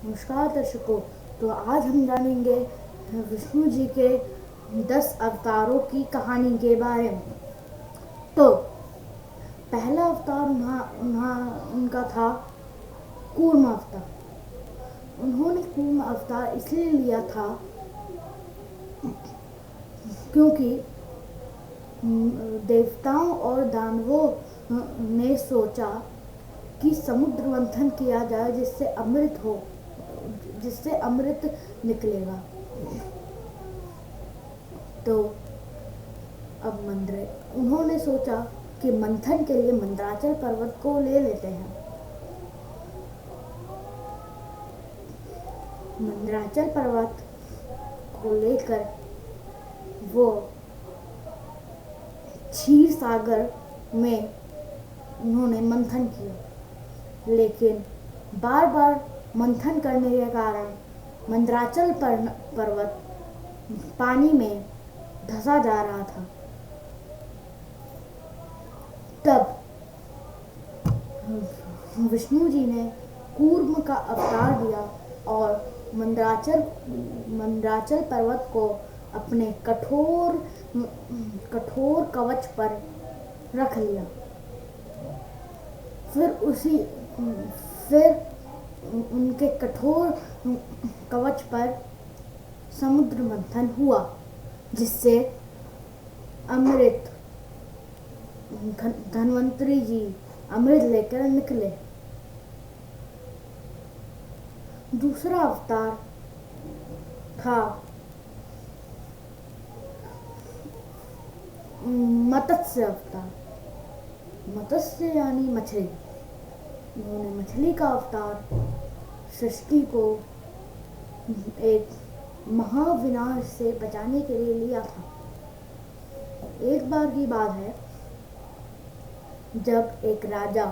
नमस्कार दर्शकों। तो आज हम जानेंगे विष्णु जी के 10 अवतारों की कहानी के बारे में। तो पहला अवतार उनका था कूर्म अवतार। उन्होंने कूर्म अवतार इसलिए लिया था क्योंकि देवताओं और दानवों ने सोचा कि समुद्र मंथन किया जाए जिससे अमृत निकलेगा। तो अब उन्होंने सोचा कि मंथन के लिए मंदराचल पर्वत को ले लेते हैं। मंदराचल पर्वत को लेकर वो क्षीर सागर में उन्होंने मंथन किया, लेकिन बार बार मंथन करने के कारण मंदराचल पर्वत पानी में धंसा जा रहा था। तब विष्णु जी ने कूर्म का अवतार लिया और मंदराचल पर्वत को अपने कठोर कवच पर रख लिया। फिर उनके कठोर कवच पर समुद्र मंथन हुआ, जिससे अमृत धन्वंतरी जी अमृत लेकर निकले। दूसरा अवतार था मत्स्य अवतार। मत्स्य यानी मछली। उन्होंने मछली का अवतार सृष्टि को एक महाविनाश से बचाने के लिए लिया था। एक बार की बात है, जब एक राजा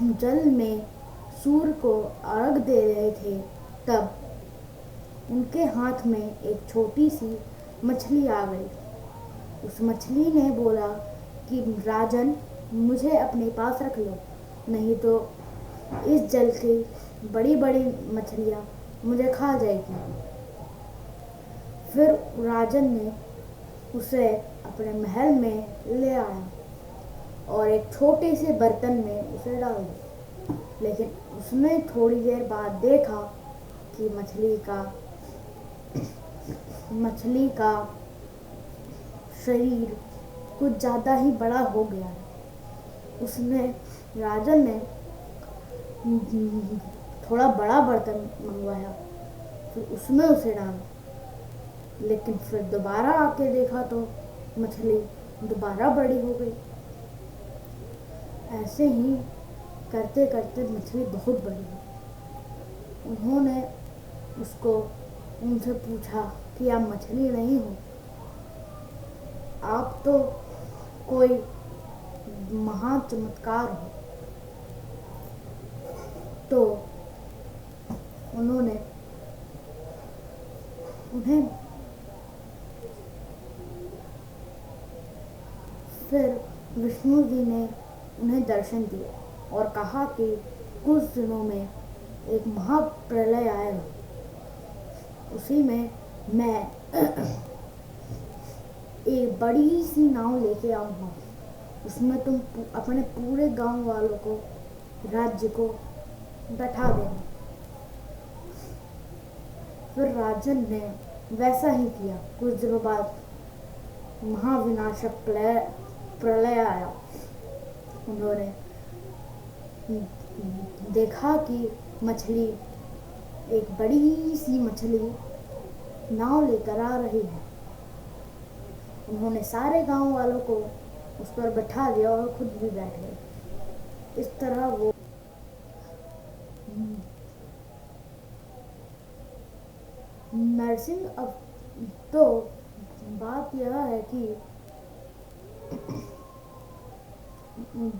जल में सूर्य को अर्घ दे रहे थे, तब उनके हाथ में एक छोटी सी मछली आ गई। उस मछली ने बोला कि राजन, मुझे अपने पास रख लो, नहीं तो इस जल की बड़ी बड़ी मछलियाँ मुझे खा जाएगी। फिर राजन ने उसे अपने महल में ले आया और एक छोटे से बर्तन में उसे डाल दिया। लेकिन उसने थोड़ी देर बाद देखा कि मछली का शरीर कुछ ज़्यादा ही बड़ा हो गया है। राजन ने थोड़ा बड़ा बर्तन मंगवाया, फिर उसमें उसे डाला। लेकिन फिर दोबारा आके देखा तो मछली दोबारा बड़ी हो गई। ऐसे ही करते करते मछली बहुत बड़ी हुई। उन्होंने उनसे पूछा कि आप मछली नहीं हो, आप तो कोई महा चमत्कार हो। तो उन्हें फिर विष्णु जी ने उन्हें दर्शन दिए और कहा कि कुछ दिनों में एक महाप्रलय आएगा, उसी में मैं एक बड़ी सी नाव लेके आऊँगा। उसमें तुम अपने पूरे गांव वालों को, राज्य को बैठा देना। फिर राजन ने वैसा ही किया। कुछ दिनों बाद महाविनाशक प्रलय आया। उन्होंने देखा कि एक बड़ी सी मछली नाव लेकर आ रही है। उन्होंने सारे गांव वालों को उस पर बैठा दिया और खुद भी बैठ गए। इस तरह वो नरसिंह। अब तो बात यह है कि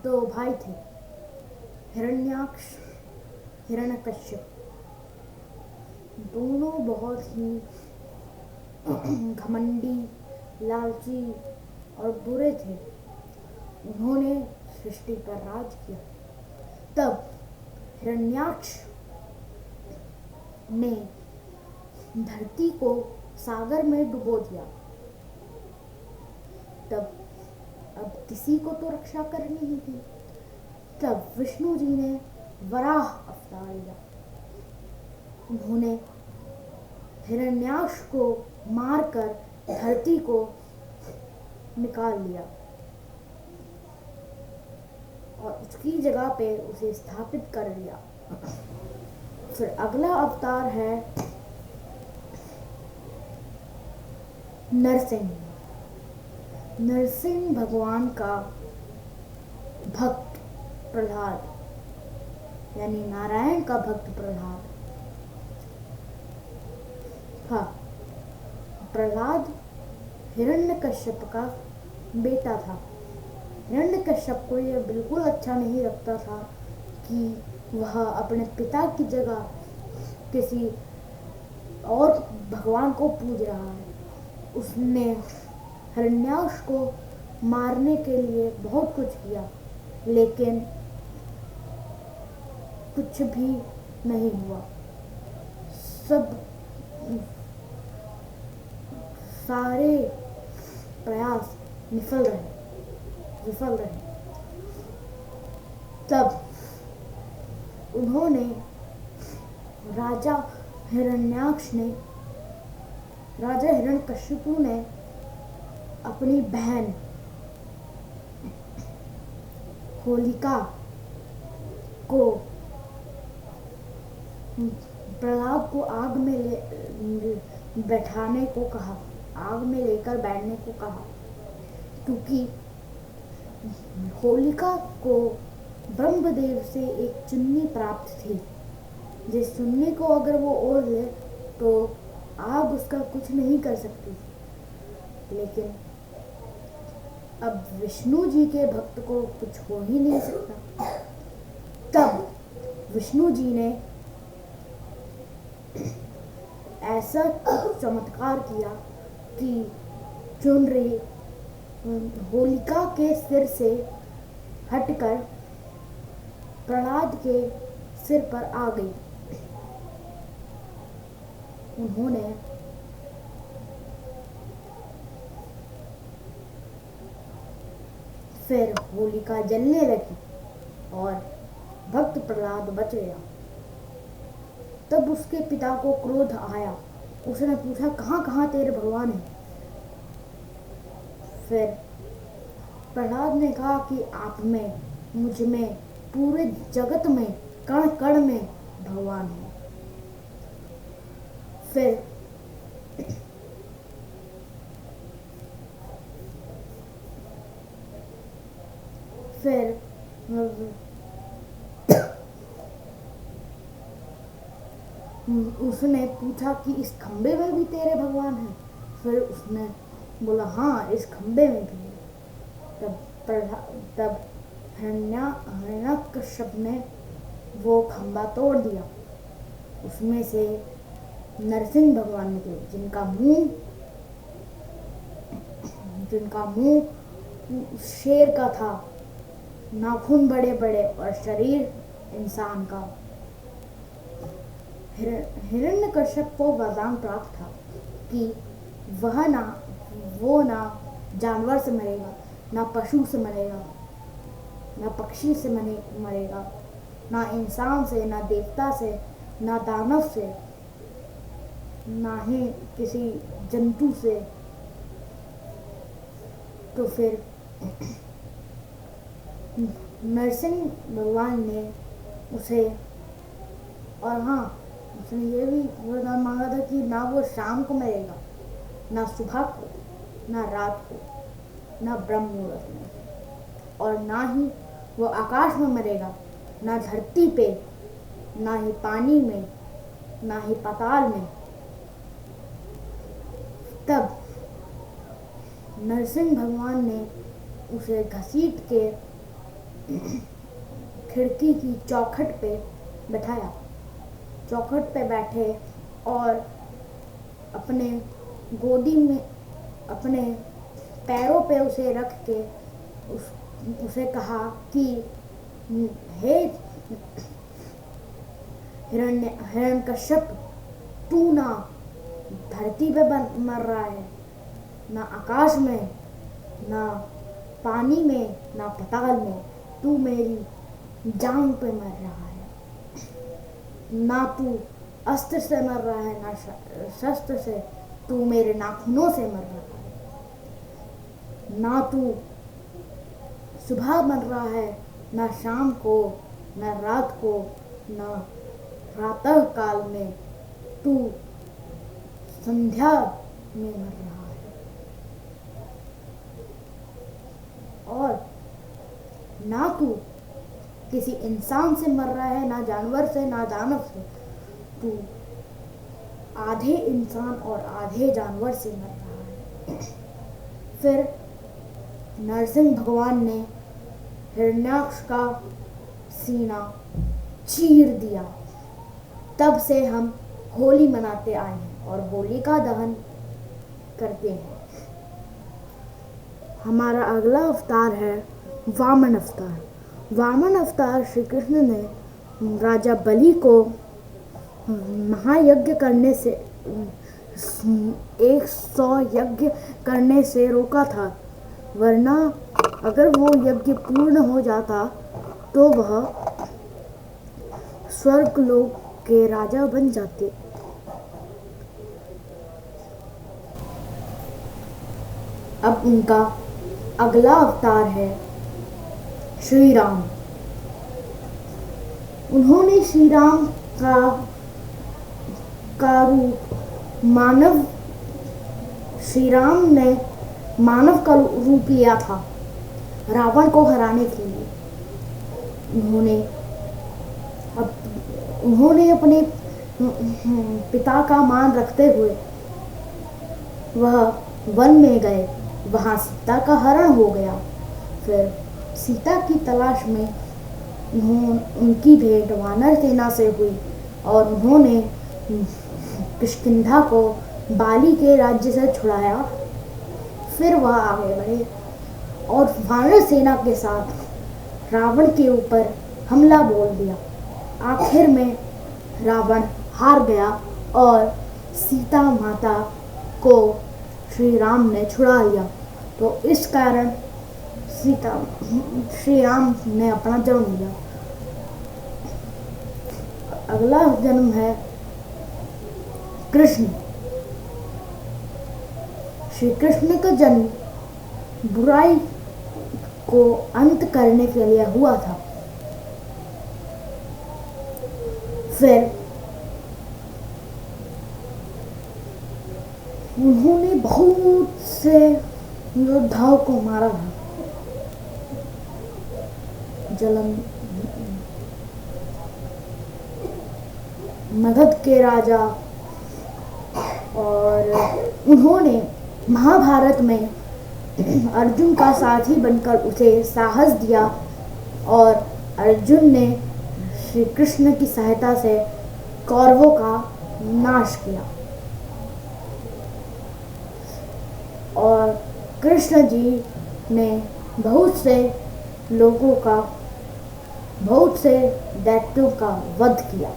दो भाई थे, हिरण्याक्ष, हिरण्यकश्यप। दोनों बहुत ही घमंडी, लालची और बुरे थे। उन्होंने सृष्टि पर राज किया। तब हिरण्याक्ष ने धरती को सागर में डुबो दिया। तब अब किसी को तो रक्षा करनी ही थी। तब विष्णु जी ने वराह अवतार लिया। उन्होंने हिरण्याक्ष को मारकर धरती को निकाल लिया और उसकी जगह पे उसे स्थापित कर दिया। फिर अगला अवतार है नरसिंह। नरसिंह भगवान का भक्त प्रहलाद, यानी नारायण का भक्त प्रहलाद। हाँ, प्रहलाद हिरण्यकश्यप का बेटा था। हिरण्यकश्यप को यह बिल्कुल अच्छा नहीं लगता था कि वह अपने पिता की जगह किसी और भगवान को पूज रहा है। उसने हिरण्याक्ष को मारने के लिए बहुत कुछ किया, लेकिन कुछ भी नहीं हुआ। सारे प्रयास विफल रहे। तब उन्होंने राजा हिरण्यकशिपु ने अपनी बहन होलिका को प्रहलाद को आग में बैठाने को कहा, आग में लेकर बैठने को कहा, क्योंकि होलिका को ब्रह्मदेव से एक चुन्नी प्राप्त थी। जिस चुन्नी को अगर वो ओढ़ ले तो आग उसका कुछ नहीं कर सकती। लेकिन अब विष्णु जी के भक्त को कुछ हो ही नहीं सकता। तब विष्णु जी ने ऐसा चमत्कार किया कि चुनरी होलिका के सिर से हटकर प्रहलाद के सिर पर आ गई। उन्होंने फिर होलिका जलने लगी और भक्त प्रहलाद बच गया। तब उसके पिता को क्रोध आया। उसने पूछा, कहाँ कहाँ तेरे भगवान हैं? फिर प्रहलाद ने कहा कि आप में, मुझ में, पूरे जगत में, कण कण में भगवान है। फिर उसने पूछा कि इस खंबे में भी तेरे भगवान हैं? फिर उसने बोला, हाँ, इस खंबे में भी है। तब हिरण्यकश्यप ने वो खंबा तोड़ दिया। उसमें से नरसिंह भगवान निकले, जिनका मुंह शेर का था, नाखून बड़े बड़े और शरीर इंसान का। हिरण्यकश्यप को वरदान प्राप्त था कि वो ना जानवर से मरेगा, ना पशु से मरेगा, ना पक्षी से मरेगा, ना इंसान से, ना देवता से, ना दानव से, ना ही किसी जंतु से। तो फिर नरसिंह भगवान ने उसे, और हाँ, उसने ये भी वरदान मांगा था कि ना वो शाम को मरेगा, ना सुबह को, ना रात को, ना ब्रह्म मुहूर्त में, और ना ही वो आकाश में मरेगा, ना धरती पे, ना ही पानी में, ना ही पाताल में। तब नरसिंह भगवान ने उसे घसीट के खिड़की की चौखट पे बैठाया। चौखट पे बैठे और अपने गोदी में अपने पैरों पे उसे रख के उसे कहा कि हे हिरण्यकश्यप, तू ना धरती पे मर रहा है, ना आकाश में, ना पानी में, ना पाताल में। तू मेरी जान पे मर रहा है। ना तू अस्त्र से मर रहा है, ना शस्त्र से। तू मेरे नाखूनों से मर रहा है। ना तू सुबह मर रहा है, ना शाम को, ना रात को, ना प्रातः काल में। तू संध्या में मर रहा है। और ना तू किसी इंसान से मर रहा है, ना जानवर से, ना दानव से। तू आधे इंसान और आधे जानवर से मर रहा है। फिर नरसिंह भगवान ने हिरण्याक्ष का सीना चीर दिया। तब से हम होली मनाते आए हैं और होलिका दहन करते हैं। हमारा अगला अवतार है वामन अवतार। वामन अवतार श्री कृष्ण ने राजा बलि को महायज्ञ करने से 100 यज्ञ करने से रोका था, वरना अगर वो यज्ञ पूर्ण हो जाता तो वह स्वर्गलोक के राजा बन जाते। अब उनका अगला अवतार है श्री राम। उन्होंने श्री राम का रूप मानव श्री राम ने मानव का रूप लिया था रावण को हराने के लिए। उन्होंने अपने पिता का मान रखते हुए वह वन में गए। वहाँ सीता का हरण हो गया। फिर सीता की तलाश में उनकी भेंट वानर सेना से हुई और उन्होंने किष्किंधा को बाली के राज्य से छुड़ाया। फिर वह आगे बढ़े और वानर सेना के साथ रावण के ऊपर हमला बोल दिया। आखिर में रावण हार गया और सीता माता को श्री राम ने छुड़ा लिया। तो इस कारण श्री राम ने अपना जन्म लिया। अगला जन्म है कृष्ण। श्री कृष्ण का जन्म बुराई को अंत करने के लिए हुआ था। फिर उन्होंने बहुत से योद्धाओं को मारा था। मगध के राजा, और उन्होंने महाभारत में अर्जुन का साथी बनकर उसे साहस दिया और अर्जुन ने श्री कृष्ण की सहायता से कौरवों का नाश किया। और कृष्ण जी ने बहुत से दैत्यों का वध किया।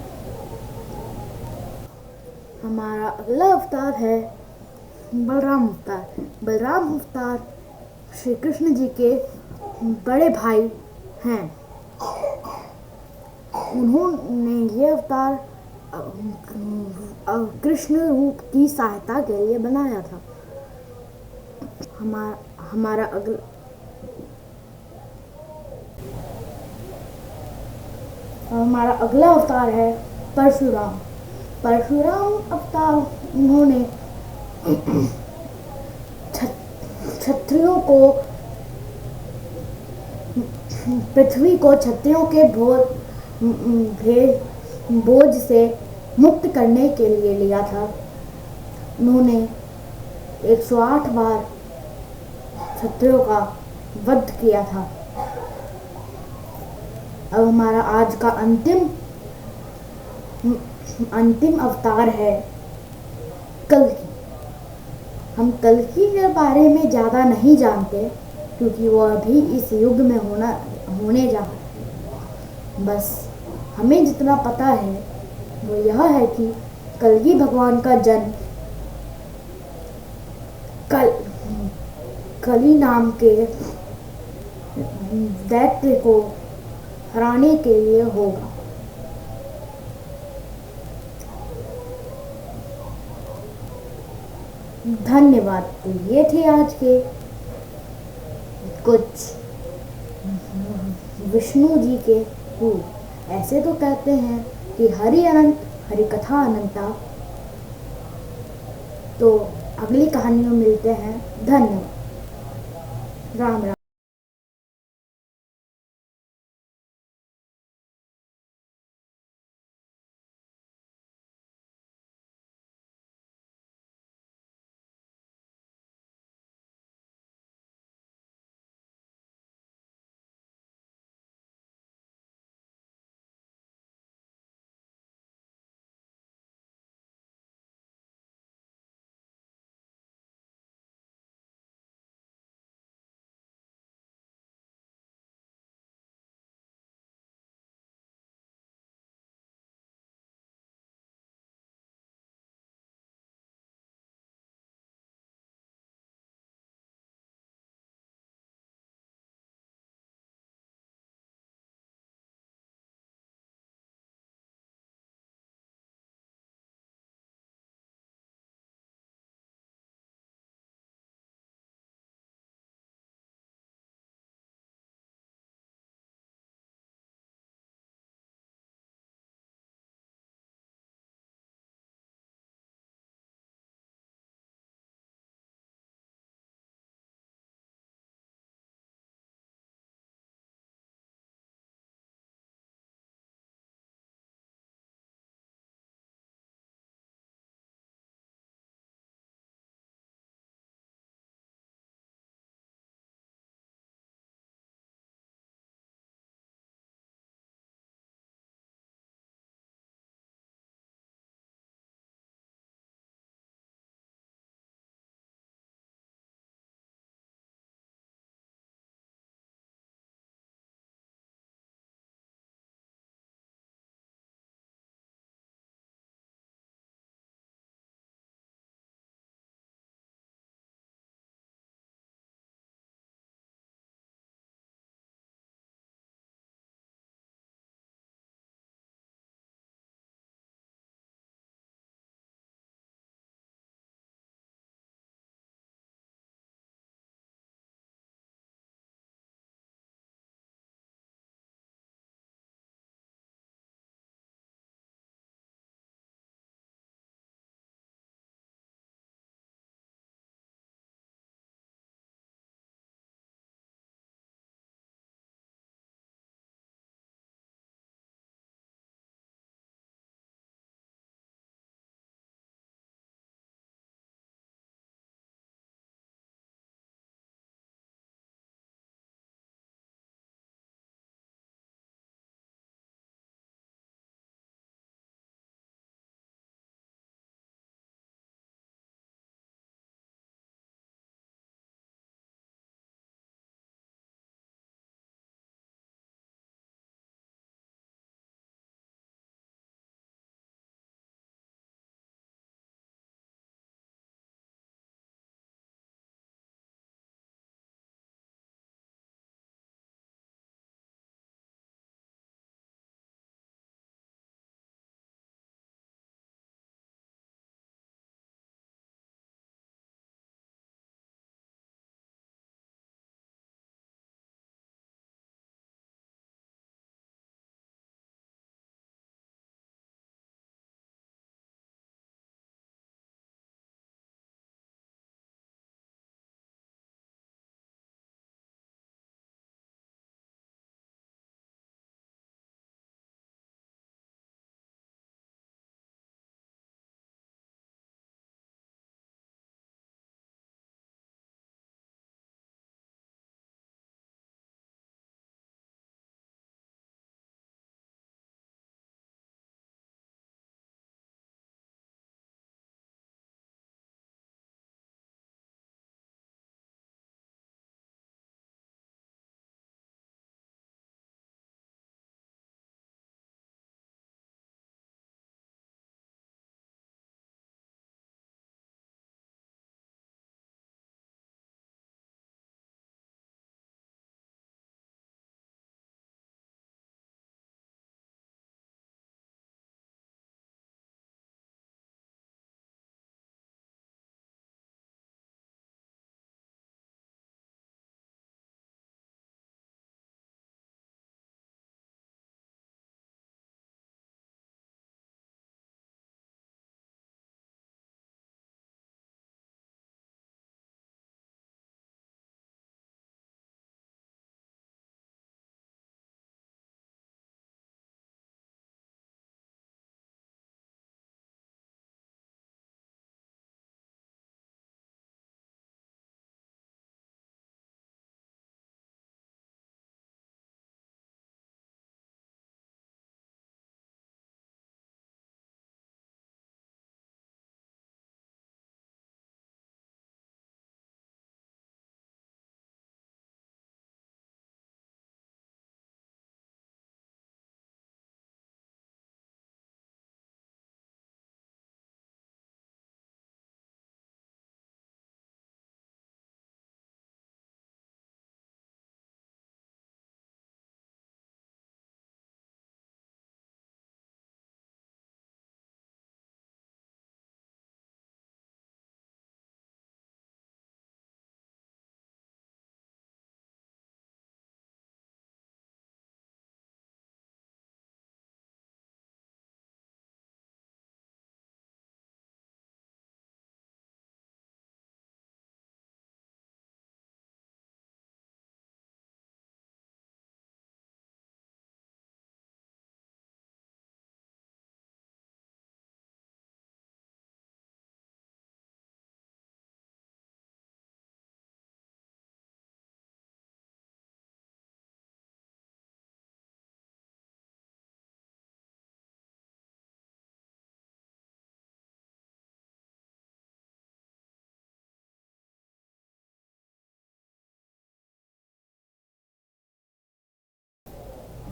हमारा अगला अवतार है बलराम अवतार। बलराम अवतार श्री कृष्ण जी के बड़े भाई हैं। उन्होंने ये अवतार कृष्ण रूप की सहायता के लिए बनाया था। हमारा अगला अवतार है परशुराम। परशुराम अवतार उन्होंने क्षत्रियों को पृथ्वी को क्षत्रियों के बोझ से मुक्त करने के लिए लिया था। उन्होंने 108 बार क्षत्रियों का वध किया था। अब हमारा आज का अंतिम अवतार है कल्कि। हम कल्कि के बारे में ज़्यादा नहीं जानते क्योंकि वो अभी इस युग में होने जा रहा है। बस हमें जितना पता है वो यह है कि कलगी भगवान का जन्म कल कली नाम के दैत्य को हराने के लिए होगा। धन्यवाद। तो ये थे आज के कुछ विष्णु जी के रूप। ऐसे तो कहते हैं कि हरि अनंत हरि कथा अनंता। तो अगली कहानी में मिलते हैं। धन्यवाद। राम राम।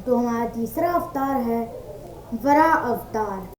तो हमारा तीसरा अवतार है वरा अवतार।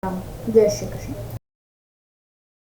जय श्री कृष्ण।